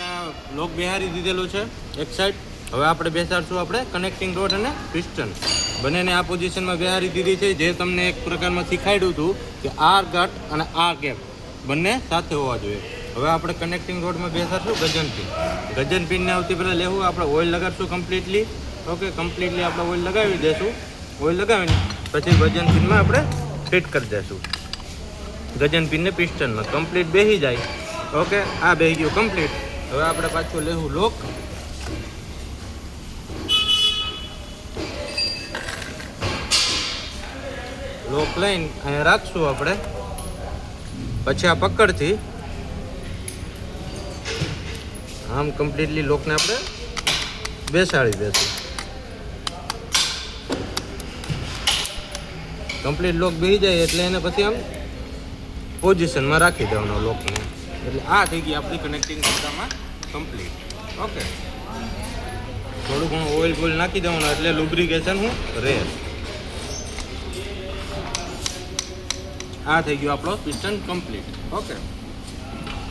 આપણે લોક બેહારી દીધેલું છે એક સાઈડ. હવે આપણે બેસાડશું આપણે કનેક્ટિંગ રોડ અને પિસ્ટન બંનેને આ પોઝિશનમાં બેહારી દીધી છે. જે તમને એક પ્રકારમાં શીખાડ્યું હતું કે આ ગટ અને આ ગેપ બંને સાથે હોવા જોઈએ. હવે આપણે કનેક્ટિંગ રોડમાં બેસાડશું ગજન પિન. ગજન પિનને આવતી પહેલાં લેવું આપણે ઓઇલ લગાડશું કમ્પ્લીટલી. ઓકે, કમ્પ્લીટલી આપણે ઓઇલ લગાવી દઈશું. ઓઇલ લગાવીને પછી ગજન પિનમાં આપણે ફિટ કરી દઈશું. ગજન પિનને પિસ્ટનમાં કમ્પ્લીટ બેસી જાય. ઓકે, આ બેસી ગયું કમ્પ્લીટ. હવે આપણે પાછું લેવું લોક. લોક લઈને અહીંયા રાખશું આપણે. પછી આ પકડથી આમ કમ્પ્લીટલી લોકને આપણે બેસાડી દઈશું. કમ્પ્લીટ લોક બેસી જાય એટલે એને પછી આમ પોઝિશનમાં રાખી દેવાનો લોકને. એટલે આ થઈ ગઈ આપણી કનેક્ટિંગ કરતામાં કમ્પ્લીટ. ઓકે, થોડું ઘણું ઓઇલ બોઇલ નાખી દેવાનું એટલે લુબ્રિકેશન હું રહે. આ થઈ ગયો આપણો પિસ્ટન કમ્પ્લીટ. ઓકે.